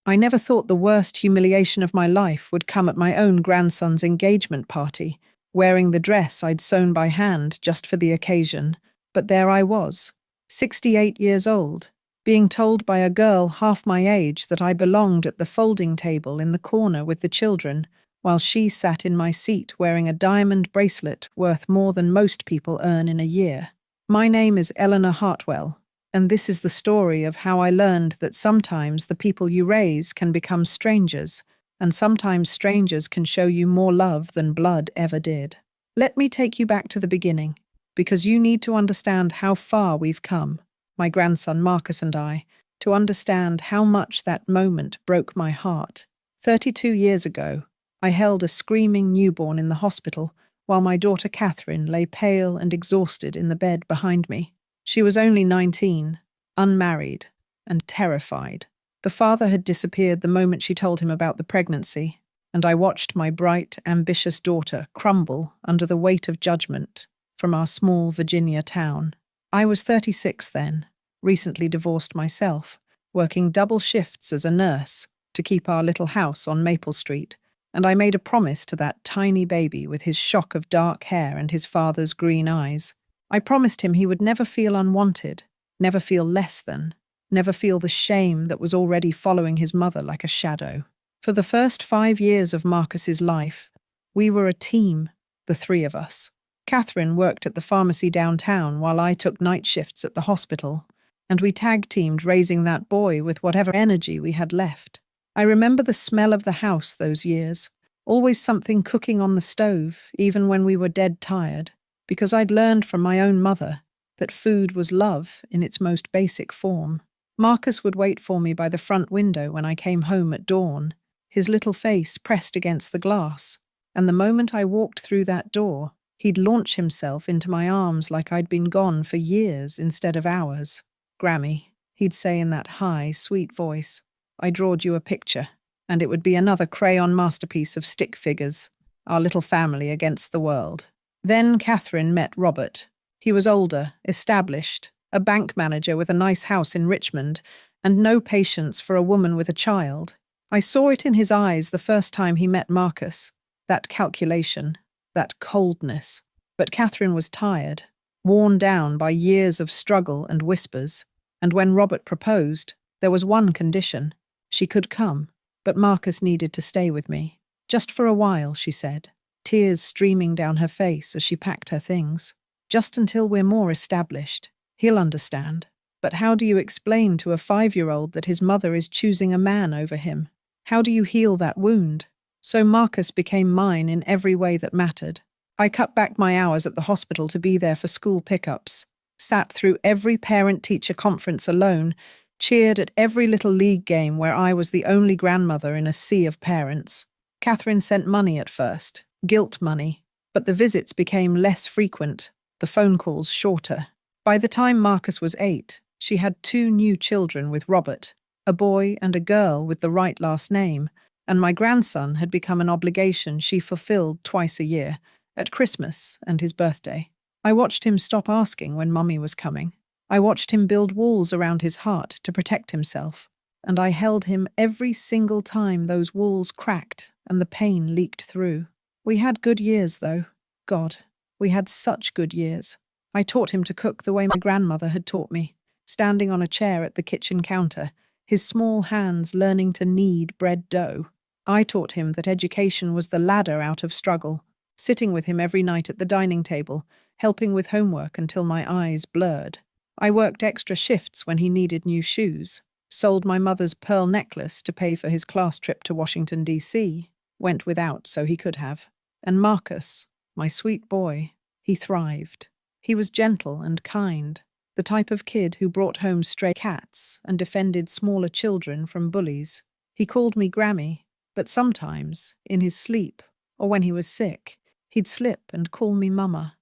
I never thought the worst humiliation of my life would come at my own grandson's engagement party, wearing the dress I'd sewn by hand just for the occasion. But there I was, 68 years old, being told by a girl half my age that I belonged at the folding table in the corner with the children, while she sat in my seat wearing a diamond bracelet worth more than most people earn in a year. My name is Eleanor Hartwell, and this is the story of how I learned that sometimes the people you raise can become strangers, and sometimes strangers can show you more love than blood ever did. Let me take you back to the beginning, because you need to understand how far we've come, my grandson Marcus and I, to understand how much that moment broke my heart. 32 years ago, I held a screaming newborn in the hospital while my daughter Catherine lay pale and exhausted in the bed behind me. She was only 19, unmarried, and terrified. The father had disappeared the moment she told him about the pregnancy, and I watched my bright, ambitious daughter crumble under the weight of judgment from our small Virginia town. I was 36 then, recently divorced myself, working double shifts as a nurse to keep our little house on Maple Street, and I made a promise to that tiny baby with his shock of dark hair and his father's green eyes. I promised him he would never feel unwanted, never feel less than, never feel the shame that was already following his mother like a shadow. For the first 5 years of Marcus's life, we were a team, the three of us. Catherine worked at the pharmacy downtown while I took night shifts at the hospital, and we tag-teamed raising that boy with whatever energy we had left. I remember the smell of the house those years, always something cooking on the stove, even when we were dead tired, because I'd learned from my own mother that food was love in its most basic form. Marcus would wait for me by the front window when I came home at dawn, his little face pressed against the glass, and the moment I walked through that door, he'd launch himself into my arms like I'd been gone for years instead of hours. "Grammy," he'd say in that high, sweet voice, "I drawed you a picture," and it would be another crayon masterpiece of stick figures, our little family against the world. Then Catherine met Robert. He was older, established, a bank manager with a nice house in Richmond, and no patience for a woman with a child. I saw it in his eyes the first time he met Marcus, that calculation, that coldness. But Catherine was tired, worn down by years of struggle and whispers, and when Robert proposed, there was one condition. She could come, but Marcus needed to stay with me. "Just for a while," she said, tears streaming down her face as she packed her things. "Just until we're more established. He'll understand." But how do you explain to a 5-year-old that his mother is choosing a man over him? How do you heal that wound? So Marcus became mine in every way that mattered. I cut back my hours at the hospital to be there for school pickups, sat through every parent-teacher conference alone, cheered at every little league game where I was the only grandmother in a sea of parents. Catherine sent money at first, guilt money, but the visits became less frequent, the phone calls shorter. By the time Marcus was 8, she had 2 new children with Robert, a boy and a girl with the right last name, and my grandson had become an obligation she fulfilled twice a year, at Christmas and his birthday. I watched him stop asking when Mummy was coming. I watched him build walls around his heart to protect himself, and I held him every single time those walls cracked and the pain leaked through. We had good years, though. God, we had such good years. I taught him to cook the way my grandmother had taught me, standing on a chair at the kitchen counter, his small hands learning to knead bread dough. I taught him that education was the ladder out of struggle, sitting with him every night at the dining table, helping with homework until my eyes blurred. I worked extra shifts when he needed new shoes, sold my mother's pearl necklace to pay for his class trip to Washington, D.C., went without so he could have. And Marcus, my sweet boy, he thrived. He was gentle and kind, the type of kid who brought home stray cats and defended smaller children from bullies. He called me Grammy, but sometimes, in his sleep, or when he was sick, he'd slip and call me Mama,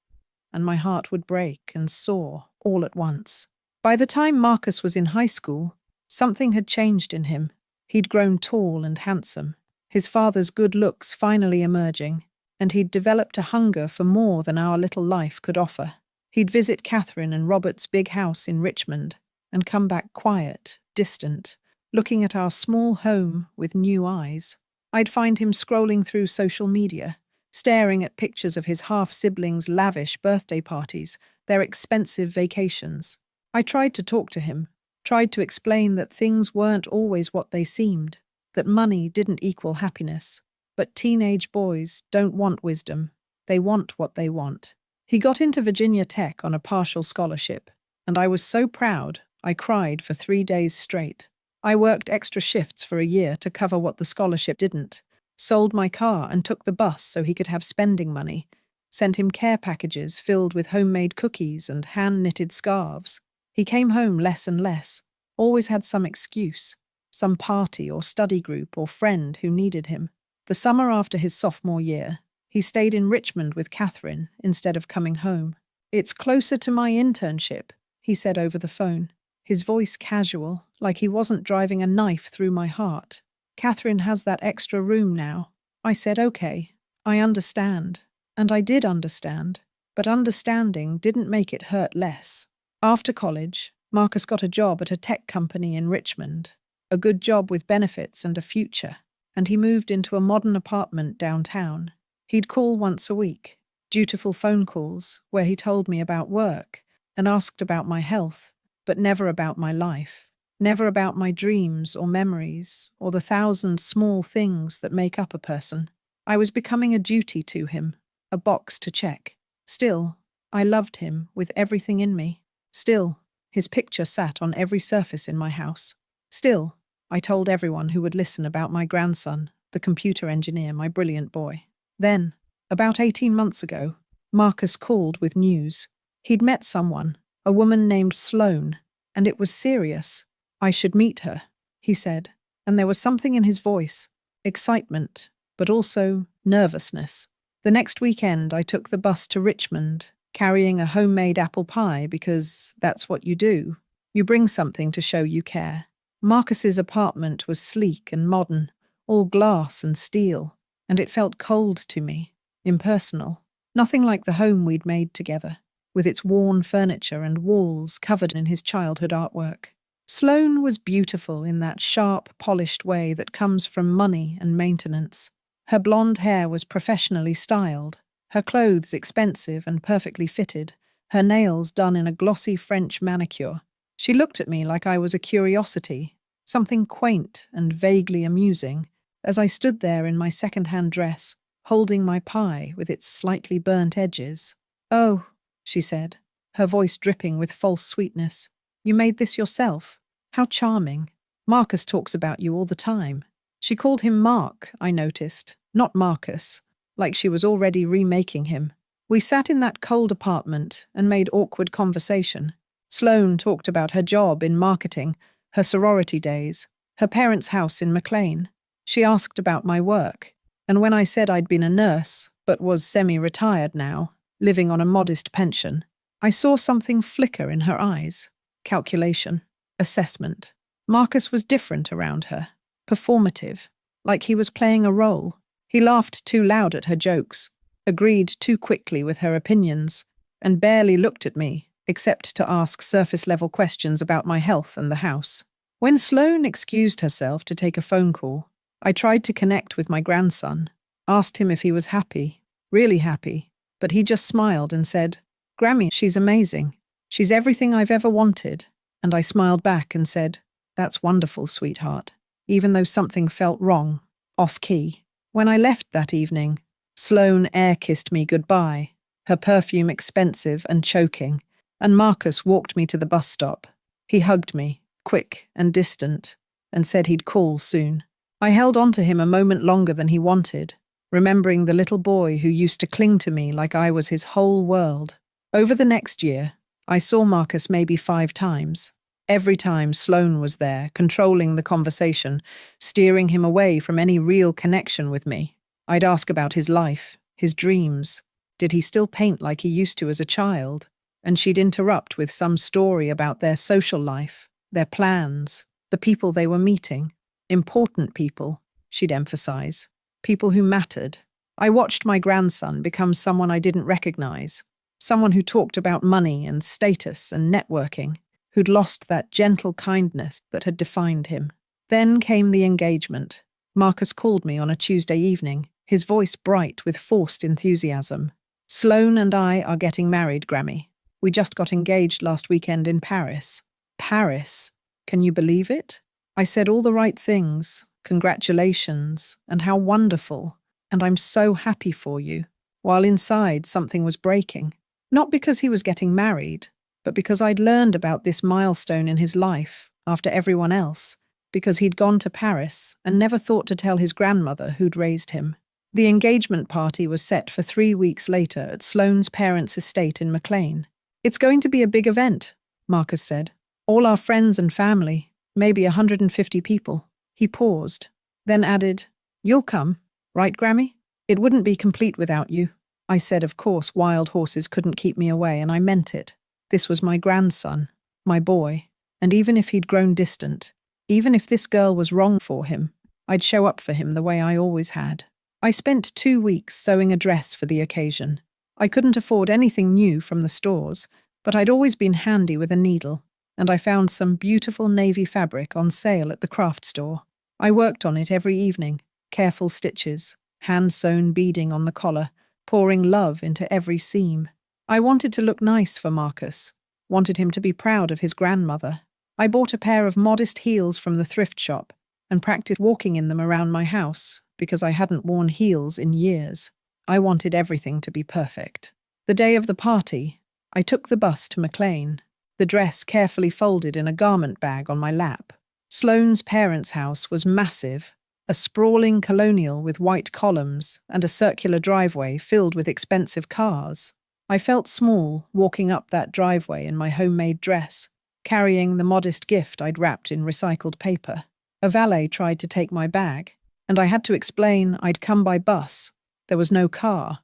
and my heart would break and soar all at once. By the time Marcus was in high school, something had changed in him. He'd grown tall and handsome, his father's good looks finally emerging, and he'd developed a hunger for more than our little life could offer. He'd visit Catherine and Robert's big house in Richmond and come back quiet, distant, looking at our small home with new eyes. I'd find him scrolling through social media, staring at pictures of his half-siblings' lavish birthday parties, their expensive vacations. I tried to talk to him, tried to explain that things weren't always what they seemed, that money didn't equal happiness. But teenage boys don't want wisdom. They want what they want. He got into Virginia Tech on a partial scholarship, and I was so proud I cried for 3 days straight. I worked extra shifts for a year to cover what the scholarship didn't, sold my car and took the bus so he could have spending money, sent him care packages filled with homemade cookies and hand-knitted scarves. He came home less and less, always had some excuse, some party or study group or friend who needed him. The summer after his sophomore year, he stayed in Richmond with Catherine instead of coming home. "It's closer to my internship," he said over the phone, his voice casual, like he wasn't driving a knife through my heart. "Catherine has that extra room now." I said, "Okay, I understand." And I did understand, but understanding didn't make it hurt less. After college, Marcus got a job at a tech company in Richmond, a good job with benefits and a future, and he moved into a modern apartment downtown. He'd call once a week, dutiful phone calls where he told me about work and asked about my health, but never about my life, never about my dreams or memories or the 1,000 small things that make up a person. I was becoming a duty to him, a box to check. Still, I loved him with everything in me. Still, his picture sat on every surface in my house. Still, I told everyone who would listen about my grandson, the computer engineer, my brilliant boy. Then, about 18 months ago, Marcus called with news. He'd met someone, a woman named Sloane, and it was serious. "I should meet her," he said, and there was something in his voice, excitement, but also nervousness. The next weekend, I took the bus to Richmond, carrying a homemade apple pie because that's what you do. You bring something to show you care. Marcus's apartment was sleek and modern, all glass and steel, and it felt cold to me, impersonal. Nothing like the home we'd made together, with its worn furniture and walls covered in his childhood artwork. Sloane was beautiful in that sharp, polished way that comes from money and maintenance. Her blonde hair was professionally styled, her clothes expensive and perfectly fitted, her nails done in a glossy French manicure. She looked at me like I was a curiosity, something quaint and vaguely amusing, as I stood there in my second-hand dress, holding my pie with its slightly burnt edges. "Oh," she said, her voice dripping with false sweetness. "You made this yourself? How charming. Marcus talks about you all the time." She called him Mark, I noticed, not Marcus, like she was already remaking him. We sat in that cold apartment and made awkward conversation. Sloane talked about her job in marketing, her sorority days, her parents' house in McLean. She asked about my work, and when I said I'd been a nurse, but was semi-retired now, living on a modest pension, I saw something flicker in her eyes. Calculation. Assessment. Marcus was different around her. Performative. Like he was playing a role. He laughed too loud at her jokes, agreed too quickly with her opinions, and barely looked at me, except to ask surface-level questions about my health and the house. When Sloane excused herself to take a phone call, I tried to connect with my grandson, asked him if he was happy, really happy, but he just smiled and said, "Grammy, she's amazing. She's everything I've ever wanted." And I smiled back and said, "That's wonderful, sweetheart," even though something felt wrong, off-key. When I left that evening, Sloane air-kissed me goodbye, her perfume expensive and choking, and Marcus walked me to the bus stop. He hugged me, quick and distant, and said he'd call soon. I held on to him a moment longer than he wanted, remembering the little boy who used to cling to me like I was his whole world. Over the next year, I saw Marcus maybe 5 times. Every time Sloane was there, controlling the conversation, steering him away from any real connection with me. I'd ask about his life, his dreams. Did he still paint like he used to as a child? And she'd interrupt with some story about their social life, their plans, the people they were meeting. Important people, she'd emphasize. People who mattered. I watched my grandson become someone I didn't recognize. Someone who talked about money and status and networking, who'd lost that gentle kindness that had defined him. Then came the engagement. Marcus called me on a Tuesday evening, his voice bright with forced enthusiasm. "Sloane and I are getting married, Grammy. We just got engaged last weekend in Paris." Paris? Can you believe it? I said all the right things, congratulations, and how wonderful, and I'm so happy for you, while inside something was breaking. Not because he was getting married, but because I'd learned about this milestone in his life after everyone else, because he'd gone to Paris and never thought to tell his grandmother who'd raised him. The engagement party was set for 3 weeks later at Sloane's parents' estate in McLean. "It's going to be a big event," Marcus said. "All our friends and family, maybe 150 people." He paused, then added, "You'll come, right, Grammy? It wouldn't be complete without you." I said, of course, wild horses couldn't keep me away, and I meant it. This was my grandson, my boy, and even if he'd grown distant, even if this girl was wrong for him, I'd show up for him the way I always had. I spent 2 weeks sewing a dress for the occasion. I couldn't afford anything new from the stores, but I'd always been handy with a needle, and I found some beautiful navy fabric on sale at the craft store. I worked on it every evening, careful stitches, hand-sewn beading on the collar, pouring love into every seam. I wanted to look nice for Marcus, wanted him to be proud of his grandmother. I bought a pair of modest heels from the thrift shop and practiced walking in them around my house because I hadn't worn heels in years. I wanted everything to be perfect. The day of the party, I took the bus to McLean, the dress carefully folded in a garment bag on my lap. Sloane's parents' house was massive, a sprawling colonial with white columns and a circular driveway filled with expensive cars. I felt small walking up that driveway in my homemade dress, carrying the modest gift I'd wrapped in recycled paper. A valet tried to take my bag, and I had to explain I'd come by bus. There was no car,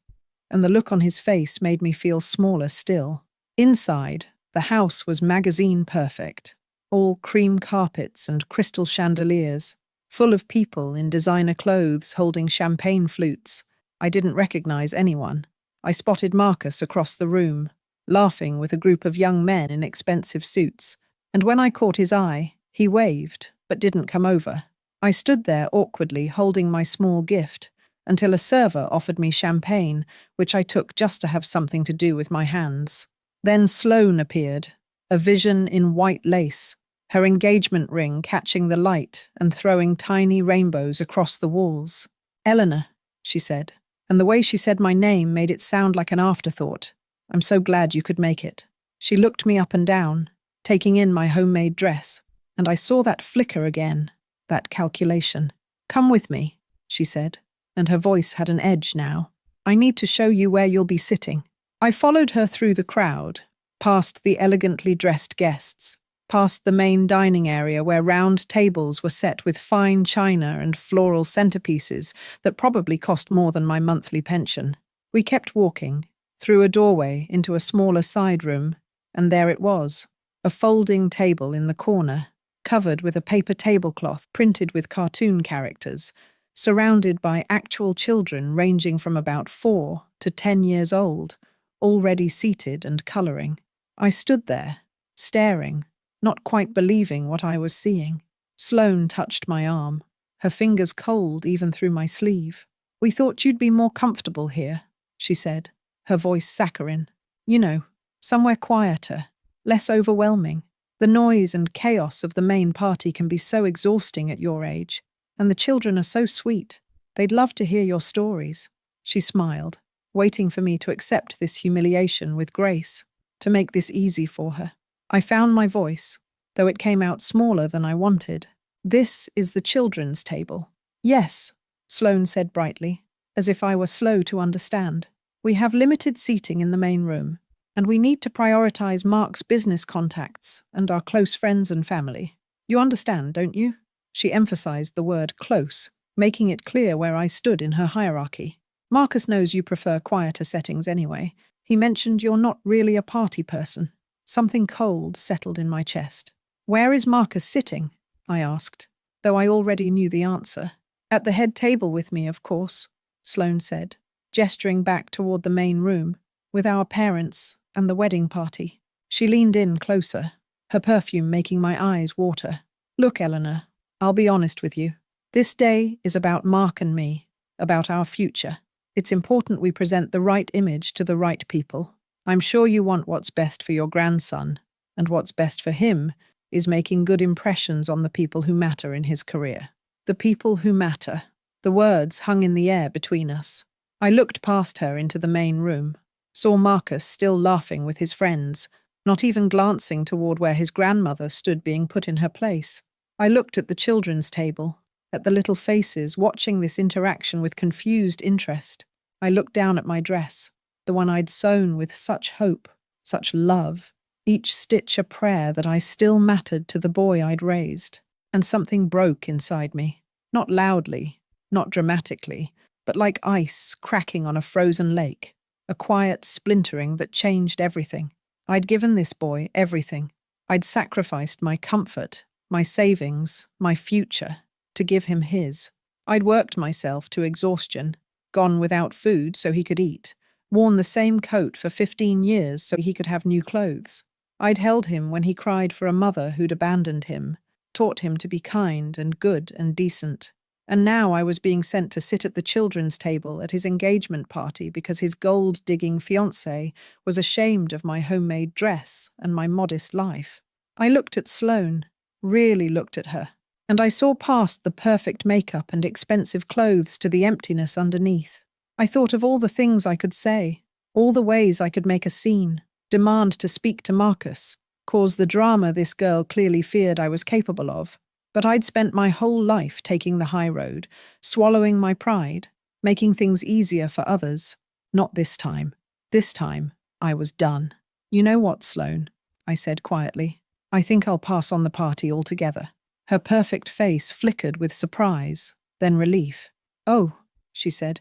and the look on his face made me feel smaller still. Inside, the house was magazine perfect, all cream carpets and crystal chandeliers, full of people in designer clothes holding champagne flutes. I didn't recognize anyone. I spotted Marcus across the room, laughing with a group of young men in expensive suits, and when I caught his eye, he waved, but didn't come over. I stood there awkwardly holding my small gift, until a server offered me champagne, which I took just to have something to do with my hands. Then Sloane appeared, a vision in white lace, her engagement ring catching the light and throwing tiny rainbows across the walls. "Eleanor," she said, and the way she said my name made it sound like an afterthought. "I'm so glad you could make it." She looked me up and down, taking in my homemade dress, and I saw that flicker again, that calculation. "Come with me," she said, and her voice had an edge now. "I need to show you where you'll be sitting." I followed her through the crowd, past the elegantly dressed guests, past the main dining area where round tables were set with fine china and floral centerpieces that probably cost more than my monthly pension. We kept walking, through a doorway into a smaller side room, and there it was, a folding table in the corner, covered with a paper tablecloth printed with cartoon characters, surrounded by actual children ranging from about 4 to 10 years old, already seated and colouring. I stood there, staring, not quite believing what I was seeing. Sloane touched my arm, her fingers cold even through my sleeve. "We thought you'd be more comfortable here," she said, her voice saccharine. "You know, somewhere quieter, less overwhelming. The noise and chaos of the main party can be so exhausting at your age, and the children are so sweet. They'd love to hear your stories." She smiled, waiting for me to accept this humiliation with grace, to make this easy for her. I found my voice, though it came out smaller than I wanted. "This is the children's table." "Yes," Sloane said brightly, as if I were slow to understand. "We have limited seating in the main room, and we need to prioritize Mark's business contacts and our close friends and family. You understand, don't you?" She emphasized the word close, making it clear where I stood in her hierarchy. "Marcus knows you prefer quieter settings anyway. He mentioned you're not really a party person." Something cold settled in my chest. "Where is Marcus sitting?" I asked, though I already knew the answer. "At the head table with me, of course," Sloane said, gesturing back toward the main room, with our parents and the wedding party. She leaned in closer, her perfume making my eyes water. "Look, Eleanor, I'll be honest with you. This day is about Mark and me, about our future. It's important we present the right image to the right people. I'm sure you want what's best for your grandson, and what's best for him is making good impressions on the people who matter in his career. The people who matter. The words hung in the air between us. I looked past her into the main room, saw Marcus still laughing with his friends, not even glancing toward where his grandmother stood being put in her place. I looked at the children's table, at the little faces watching this interaction with confused interest. I looked down at my dress, the one I'd sewn with such hope, such love, each stitch a prayer that I still mattered to the boy I'd raised. And something broke inside me, not loudly, not dramatically, but like ice cracking on a frozen lake, a quiet splintering that changed everything. I'd given this boy everything. I'd sacrificed my comfort, my savings, my future, to give him his. I'd worked myself to exhaustion, gone without food so he could eat, worn the same coat for 15 years so he could have new clothes. I'd held him when he cried for a mother who'd abandoned him, taught him to be kind and good and decent. And now I was being sent to sit at the children's table at his engagement party because his gold-digging fiancée was ashamed of my homemade dress and my modest life. I looked at Sloane, really looked at her, and I saw past the perfect makeup and expensive clothes to the emptiness underneath. I thought of all the things I could say, all the ways I could make a scene, demand to speak to Marcus, cause the drama this girl clearly feared I was capable of. But I'd spent my whole life taking the high road, swallowing my pride, making things easier for others. Not this time. This time, I was done. You know what, Sloane? I said quietly. I think I'll pass on the party altogether. Her perfect face flickered with surprise, then relief. Oh, she said,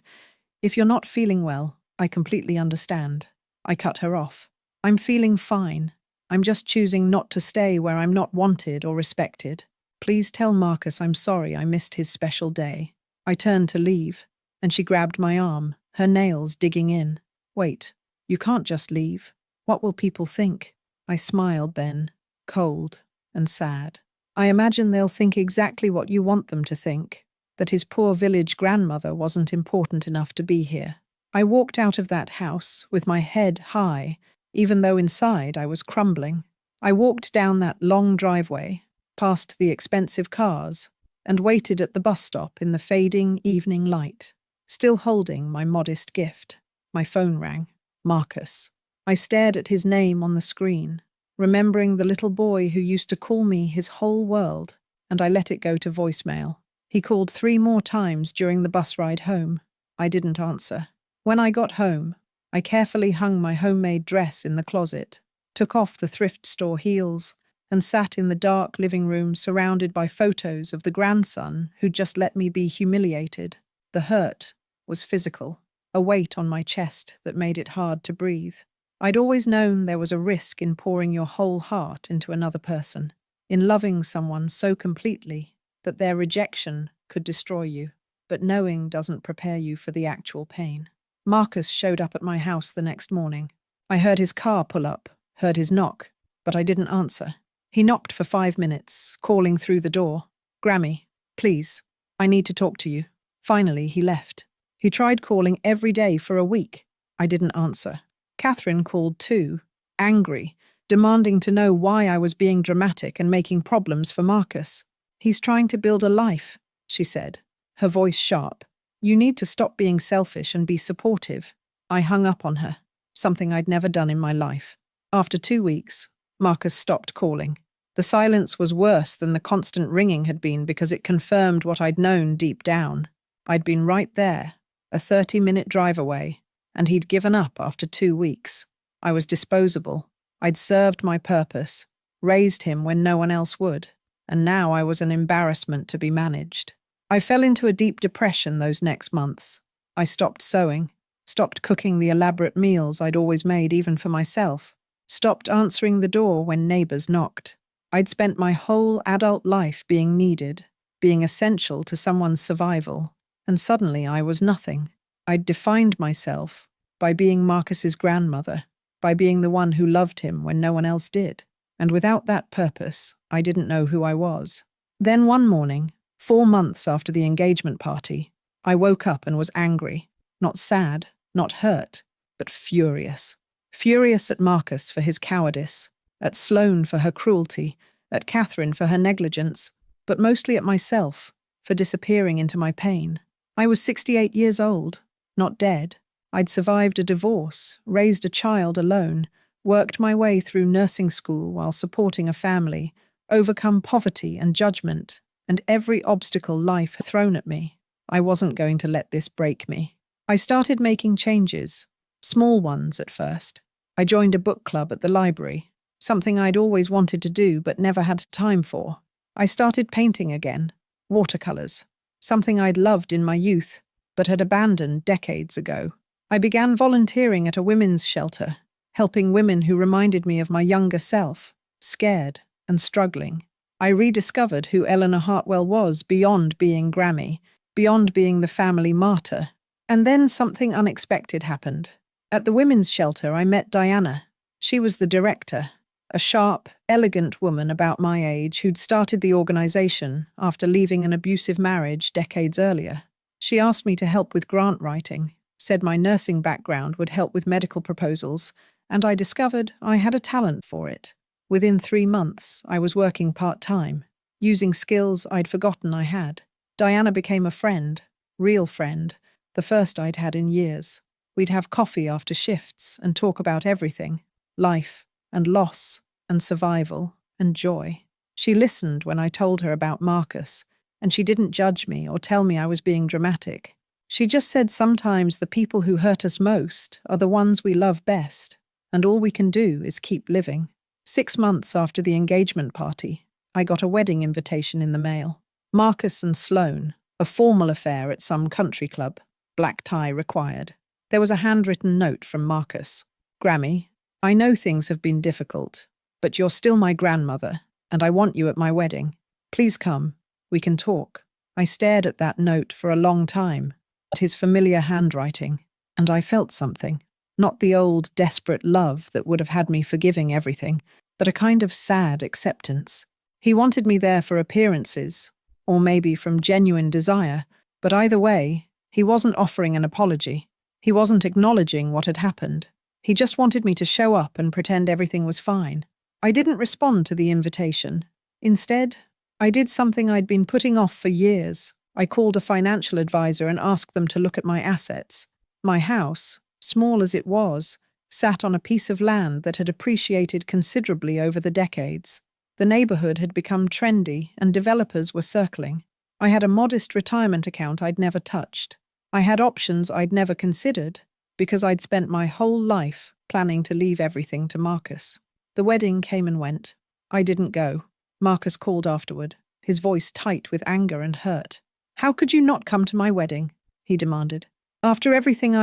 if you're not feeling well, I completely understand. I cut her off. I'm feeling fine. I'm just choosing not to stay where I'm not wanted or respected. Please tell Marcus I'm sorry I missed his special day. I turned to leave, and she grabbed my arm, her nails digging in. Wait, you can't just leave. What will people think? I smiled then, cold and sad. I imagine they'll think exactly what you want them to think, that his poor village grandmother wasn't important enough to be here. I walked out of that house with my head high, even though inside I was crumbling. I walked down that long driveway, past the expensive cars, and waited at the bus stop in the fading evening light, still holding my modest gift. My phone rang. Marcus. I stared at his name on the screen, remembering the little boy who used to call me his whole world, and I let it go to voicemail. He called 3 more times during the bus ride home. I didn't answer. When I got home, I carefully hung my homemade dress in the closet, took off the thrift store heels, and sat in the dark living room surrounded by photos of the grandson who'd just let me be humiliated. The hurt was physical, a weight on my chest that made it hard to breathe. I'd always known there was a risk in pouring your whole heart into another person, in loving someone so completely that their rejection could destroy you, but knowing doesn't prepare you for the actual pain. Marcus showed up at my house the next morning. I heard his car pull up, heard his knock, but I didn't answer. He knocked for 5 minutes, calling through the door. Grammy, please, I need to talk to you. Finally, he left. He tried calling every day for a week. I didn't answer. Catherine called too, angry, demanding to know why I was being dramatic and making problems for Marcus. He's trying to build a life, she said, her voice sharp. You need to stop being selfish and be supportive. I hung up on her, something I'd never done in my life. After 2 weeks, Marcus stopped calling. The silence was worse than the constant ringing had been because it confirmed what I'd known deep down. I'd been right there, a 30-minute drive away, and he'd given up after 2 weeks. I was disposable. I'd served my purpose, raised him when no one else would, and now I was an embarrassment to be managed. I fell into a deep depression those next months. I stopped sewing, stopped cooking the elaborate meals I'd always made even for myself, stopped answering the door when neighbors knocked. I'd spent my whole adult life being needed, being essential to someone's survival, and suddenly I was nothing. I'd defined myself by being Marcus's grandmother, by being the one who loved him when no one else did. And without that purpose, I didn't know who I was. Then one morning, 4 months after the engagement party, I woke up and was angry. Not sad, not hurt, but furious. Furious at Marcus for his cowardice, at Sloane for her cruelty, at Catherine for her negligence, but mostly at myself for disappearing into my pain. I was 68 years old, not dead. I'd survived a divorce, raised a child alone, worked my way through nursing school while supporting a family, overcome poverty and judgment, and every obstacle life had thrown at me. I wasn't going to let this break me. I started making changes, small ones at first. I joined a book club at the library, something I'd always wanted to do but never had time for. I started painting again, watercolors, something I'd loved in my youth but had abandoned decades ago. I began volunteering at a women's shelter, helping women who reminded me of my younger self, scared and struggling. I rediscovered who Eleanor Heartfelt was beyond being Grammy, beyond being the family martyr. And then something unexpected happened. At the women's shelter, I met Diana. She was the director, a sharp, elegant woman about my age who'd started the organization after leaving an abusive marriage decades earlier. She asked me to help with grant writing, said my nursing background would help with medical proposals, and I discovered I had a talent for it. Within 3 months, I was working part-time, using skills I'd forgotten I had. Diana became a friend, real friend, the first I'd had in years. We'd have coffee after shifts and talk about everything, life and loss and survival and joy. She listened when I told her about Marcus, and she didn't judge me or tell me I was being dramatic. She just said sometimes the people who hurt us most are the ones we love best, and all we can do is keep living. 6 months after the engagement party, I got a wedding invitation in the mail. Marcus and Sloane, a formal affair at some country club, black tie required. There was a handwritten note from Marcus. Grammy, I know things have been difficult, but you're still my grandmother, and I want you at my wedding. Please come, we can talk. I stared at that note for a long time, at his familiar handwriting, and I felt something. Not the old, desperate love that would have had me forgiving everything, but a kind of sad acceptance. He wanted me there for appearances, or maybe from genuine desire, but either way, he wasn't offering an apology. He wasn't acknowledging what had happened. He just wanted me to show up and pretend everything was fine. I didn't respond to the invitation. Instead, I did something I'd been putting off for years. I called a financial advisor and asked them to look at my assets. My house, small as it was, sat on a piece of land that had appreciated considerably over the decades. The neighborhood had become trendy and developers were circling. I had a modest retirement account I'd never touched. I had options I'd never considered because I'd spent my whole life planning to leave everything to Marcus. The wedding came and went. I didn't go. Marcus called afterward, his voice tight with anger and hurt. How could you not come to my wedding? He demanded. After everything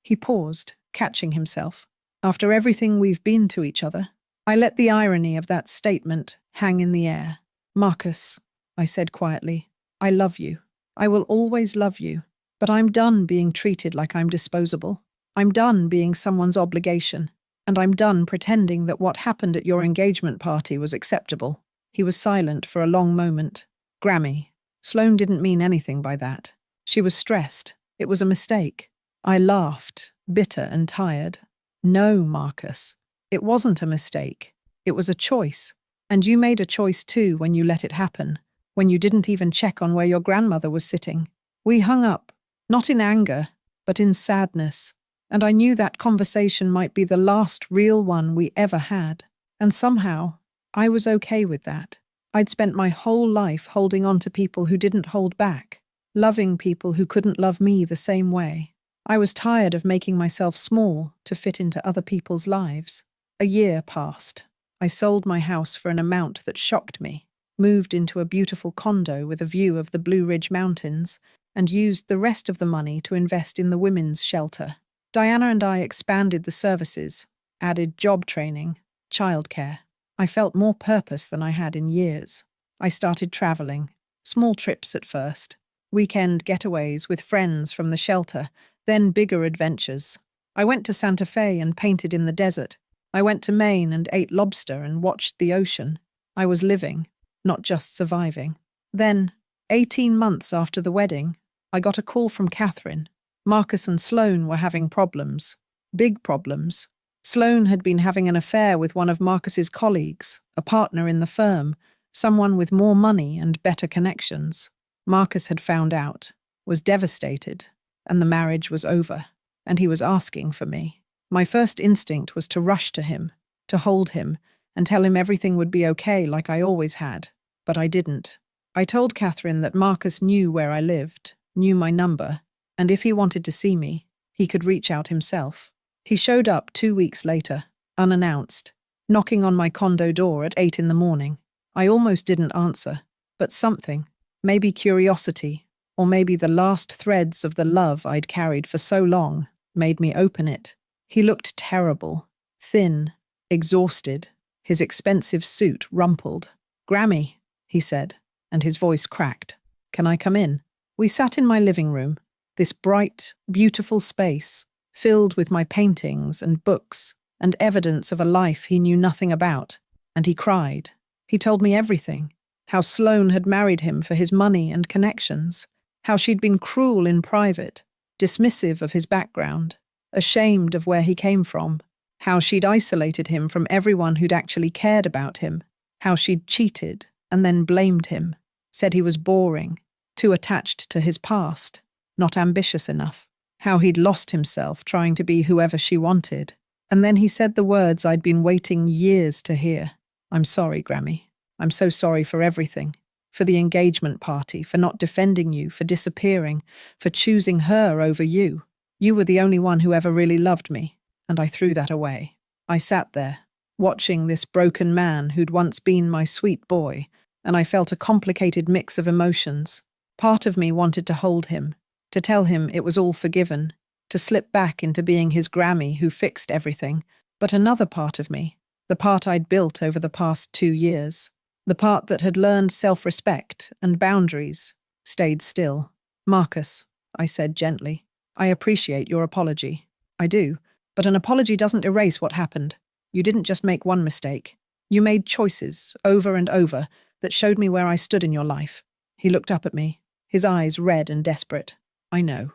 He paused, catching himself. After everything we've been to each other. I let the irony of that statement hang in the air. Marcus, I said quietly, I love you. I will always love you. But I'm done being treated like I'm disposable. I'm done being someone's obligation. And I'm done pretending that what happened at your engagement party was acceptable. He was silent for a long moment. Grammy. Sloane didn't mean anything by that. She was stressed. It was a mistake. I laughed, bitter and tired. No, Marcus. It wasn't a mistake. It was a choice. And you made a choice too when you let it happen, when you didn't even check on where your grandmother was sitting. We hung up, not in anger, but in sadness. And I knew that conversation might be the last real one we ever had. And somehow, I was okay with that. I'd spent my whole life holding on to people who didn't hold back, loving people who couldn't love me the same way. I was tired of making myself small to fit into other people's lives. A year passed. I sold my house for an amount that shocked me, moved into a beautiful condo with a view of the Blue Ridge Mountains, and used the rest of the money to invest in the women's shelter. Diana and I expanded the services, added job training, childcare. I felt more purpose than I had in years. I started traveling, small trips at first, weekend getaways with friends from the shelter, then bigger adventures. I went to Santa Fe and painted in the desert. I went to Maine and ate lobster and watched the ocean. I was living, not just surviving. Then, 18 months after the wedding, I got a call from Catherine. Marcus and Sloane were having problems. Big problems. Sloane had been having an affair with one of Marcus's colleagues, a partner in the firm, someone with more money and better connections. Marcus had found out, was devastated, and the marriage was over, and he was asking for me. My first instinct was to rush to him, to hold him, and tell him everything would be okay like I always had. But I didn't. I told Catherine that Marcus knew where I lived, knew my number, and if he wanted to see me, he could reach out himself. He showed up 2 weeks later, unannounced, knocking on my condo door at 8 in the morning. I almost didn't answer, but something, maybe curiosity, or maybe the last threads of the love I'd carried for so long, made me open it. He looked terrible, thin, exhausted, his expensive suit rumpled. "Grammy," he said, and his voice cracked. "Can I come in?" We sat in my living room, this bright, beautiful space, filled with my paintings and books and evidence of a life he knew nothing about, and he cried. He told me everything, how Sloane had married him for his money and connections, how she'd been cruel in private, dismissive of his background, ashamed of where he came from, how she'd isolated him from everyone who'd actually cared about him, how she'd cheated and then blamed him, said he was boring, too attached to his past, not ambitious enough, how he'd lost himself trying to be whoever she wanted. And then he said the words I'd been waiting years to hear. "I'm sorry, Grammy. I'm so sorry for everything. For the engagement party, for not defending you, for disappearing, for choosing her over you. You were the only one who ever really loved me, and I threw that away." I sat there, watching this broken man who'd once been my sweet boy, and I felt a complicated mix of emotions. Part of me wanted to hold him, to tell him it was all forgiven, to slip back into being his Grammy who fixed everything. But another part of me, the part I'd built over the past 2 years, the part that had learned self-respect and boundaries, stayed still. "Marcus," I said gently, "I appreciate your apology. I do, but an apology doesn't erase what happened. You didn't just make one mistake. You made choices, over and over, that showed me where I stood in your life." He looked up at me, his eyes red and desperate. I know,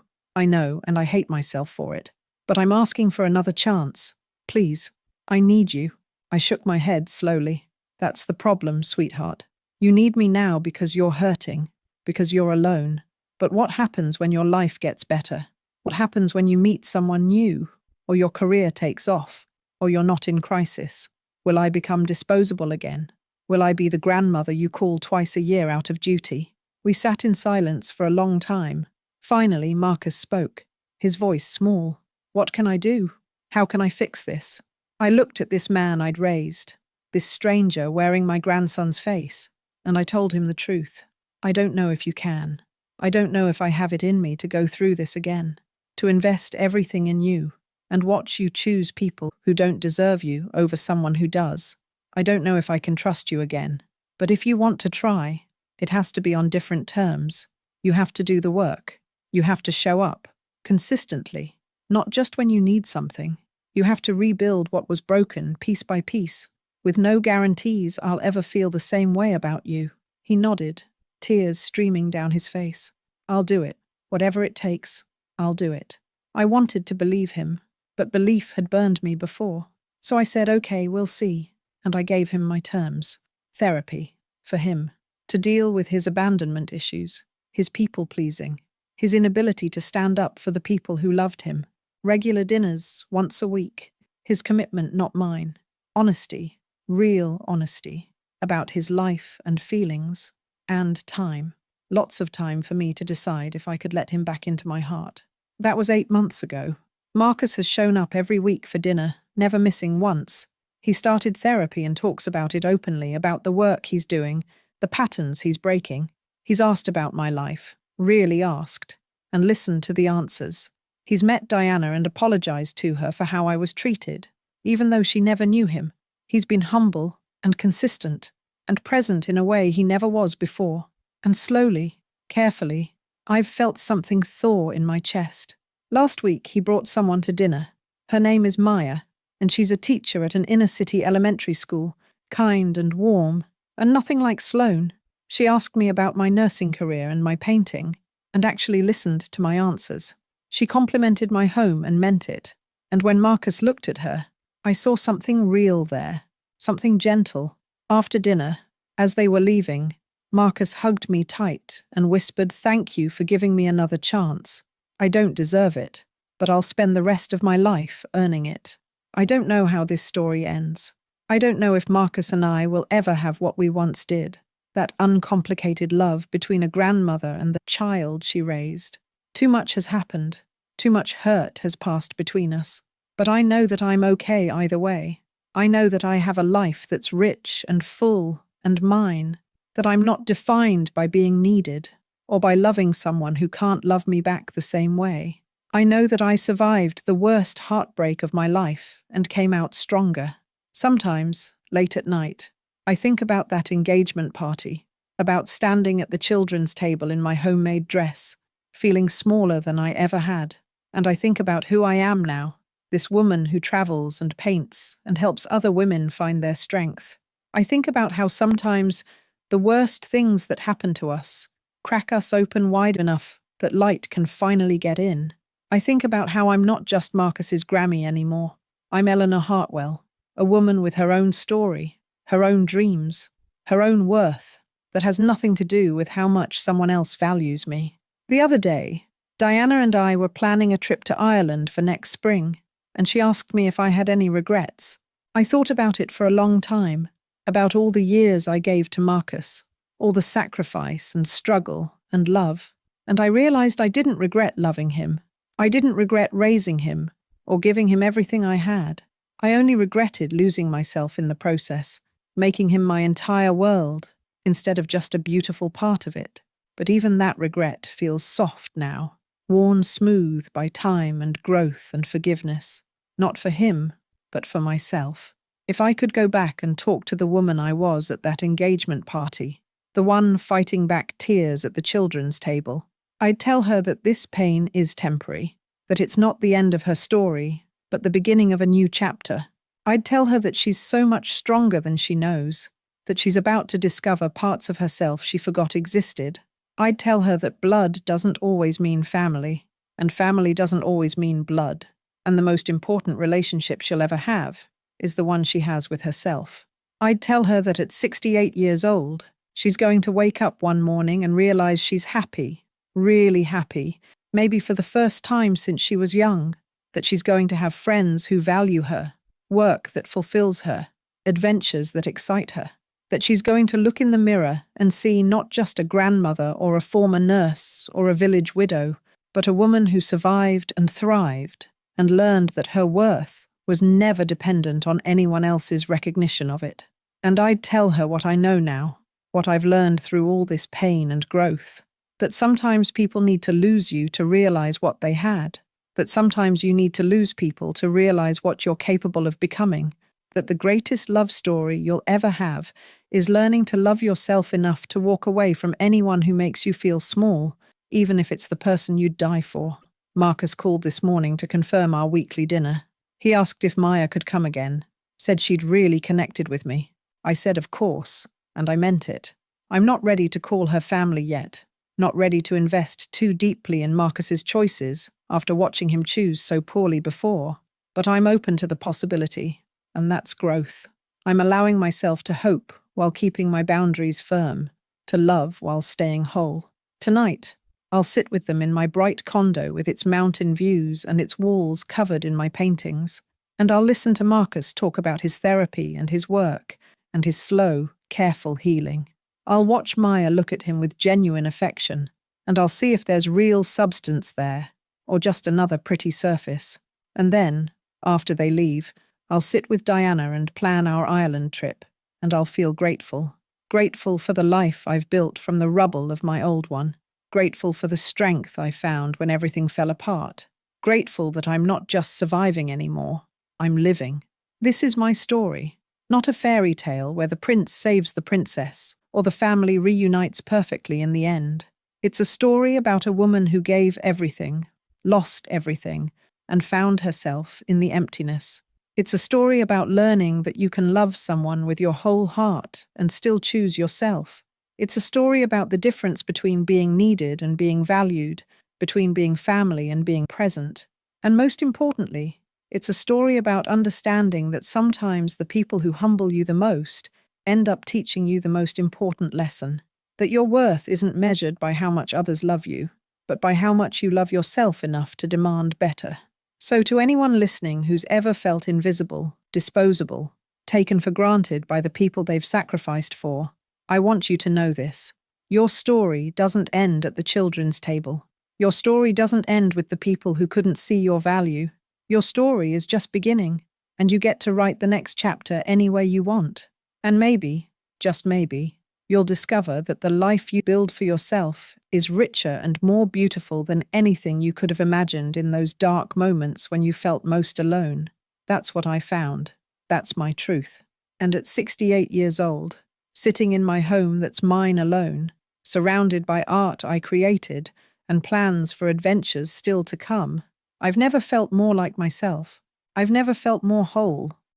and I hate myself for it. But I'm asking for another chance. Please, I need you." I shook my head slowly. "That's the problem, sweetheart. You need me now because you're hurting, because you're alone. But what happens when your life gets better? What happens when you meet someone new, or your career takes off, or you're not in crisis? Will I become disposable again? Will I be the grandmother you call twice a year out of duty?" We sat in silence for a long time. Finally, Marcus spoke, his voice small. "What can I do? How can I fix this?" I looked at this man I'd raised, this stranger wearing my grandson's face, and I told him the truth. "I don't know if you can. I don't know if I have it in me to go through this again, to invest everything in you, and watch you choose people who don't deserve you over someone who does. I don't know if I can trust you again. But if you want to try, it has to be on different terms. You have to do the work. You have to show up, consistently, not just when you need something. You have to rebuild what was broken piece by piece, with no guarantees I'll ever feel the same way about you." He nodded, tears streaming down his face. "I'll do it. Whatever it takes, I'll do it." I wanted to believe him, but belief had burned me before. So I said, "Okay, we'll see." And I gave him my terms. Therapy, for him, to deal with his abandonment issues, his people-pleasing, his inability to stand up for the people who loved him. Regular dinners, once a week. His commitment, not mine. Honesty, real honesty, about his life and feelings, and time. Lots of time for me to decide if I could let him back into my heart. That was 8 months ago. Marcus has shown up every week for dinner, never missing once. He started therapy and talks about it openly, about the work he's doing, the patterns he's breaking. He's asked about my life, really asked, and listened to the answers. He's met Diana and apologized to her for how I was treated, even though she never knew him. He's been humble and consistent and present in a way he never was before. And slowly, carefully, I've felt something thaw in my chest. Last week he brought someone to dinner. Her name is Maya, and she's a teacher at an inner-city elementary school, kind and warm, and nothing like Sloane. She asked me about my nursing career and my painting, and actually listened to my answers. She complimented my home and meant it, and when Marcus looked at her, I saw something real there, something gentle. After dinner, as they were leaving, Marcus hugged me tight and whispered, "Thank you for giving me another chance. I don't deserve it, but I'll spend the rest of my life earning it." I don't know how this story ends. I don't know if Marcus and I will ever have what we once did, that uncomplicated love between a grandmother and the child she raised. Too much has happened. Too much hurt has passed between us. But I know that I'm okay either way. I know that I have a life that's rich and full and mine, that I'm not defined by being needed or by loving someone who can't love me back the same way. I know that I survived the worst heartbreak of my life and came out stronger. Sometimes, late at night, I think about that engagement party, about standing at the children's table in my homemade dress, feeling smaller than I ever had. And I think about who I am now, this woman who travels and paints and helps other women find their strength. I think about how sometimes the worst things that happen to us crack us open wide enough that light can finally get in. I think about how I'm not just Marcus's Grammy anymore. I'm Eleanor Hartwell, a woman with her own story, her own dreams, her own worth, that has nothing to do with how much someone else values me. The other day, Diana and I were planning a trip to Ireland for next spring, and she asked me if I had any regrets. I thought about it for a long time, about all the years I gave to Marcus, all the sacrifice and struggle and love, and I realized I didn't regret loving him. I didn't regret raising him or giving him everything I had. I only regretted losing myself in the process, making him my entire world instead of just a beautiful part of it. But even that regret feels soft now, worn smooth by time and growth and forgiveness. Not for him, but for myself. If I could go back and talk to the woman I was at that engagement party, the one fighting back tears at the children's table, I'd tell her that this pain is temporary, that it's not the end of her story, but the beginning of a new chapter. I'd tell her that she's so much stronger than she knows, that she's about to discover parts of herself she forgot existed. I'd tell her that blood doesn't always mean family, and family doesn't always mean blood, and the most important relationship she'll ever have is the one she has with herself. I'd tell her that at 68 years old, she's going to wake up one morning and realize she's happy, really happy, maybe for the first time since she was young, that she's going to have friends who value her, work that fulfills her, adventures that excite her, that she's going to look in the mirror and see not just a grandmother or a former nurse or a village widow, but a woman who survived and thrived and learned that her worth was never dependent on anyone else's recognition of it. And I'd tell her what I know now, what I've learned through all this pain and growth, that sometimes people need to lose you to realize what they had, that sometimes you need to lose people to realize what you're capable of becoming, that the greatest love story you'll ever have is learning to love yourself enough to walk away from anyone who makes you feel small, even if it's the person you'd die for. Marcus called this morning to confirm our weekly dinner. He asked if Maya could come again, said she'd really connected with me. I said of course, and I meant it. I'm not ready to call her family yet, not ready to invest too deeply in Marcus's choices after watching him choose so poorly before, but I'm open to the possibility, and that's growth. I'm allowing myself to hope while keeping my boundaries firm, to love while staying whole. Tonight, I'll sit with them in my bright condo with its mountain views and its walls covered in my paintings, and I'll listen to Marcus talk about his therapy and his work and his slow, careful healing. I'll watch Maya look at him with genuine affection, and I'll see if there's real substance there, or just another pretty surface. And then, after they leave, I'll sit with Diana and plan our Ireland trip, and I'll feel grateful. Grateful for the life I've built from the rubble of my old one. Grateful for the strength I found when everything fell apart. Grateful that I'm not just surviving anymore, I'm living. This is my story, not a fairy tale where the prince saves the princess, or the family reunites perfectly in the end. It's a story about a woman who gave everything, lost everything, and found herself in the emptiness. It's a story about learning that you can love someone with your whole heart and still choose yourself. It's a story about the difference between being needed and being valued, between being family and being present. And most importantly, it's a story about understanding that sometimes the people who humble you the most end up teaching you the most important lesson. That your worth isn't measured by how much others love you, but by how much you love yourself enough to demand better. So to anyone listening who's ever felt invisible, disposable, taken for granted by the people they've sacrificed for, I want you to know this. Your story doesn't end at the children's table. Your story doesn't end with the people who couldn't see your value. Your story is just beginning, and you get to write the next chapter any way you want. And maybe, just maybe, you'll discover that the life you build for yourself is richer and more beautiful than anything you could have imagined in those dark moments when you felt most alone. That's what I found. That's my truth. And at 68 years old, sitting in my home that's mine alone, surrounded by art I created and plans for adventures still to come, I've never felt more like myself. I've never felt more whole,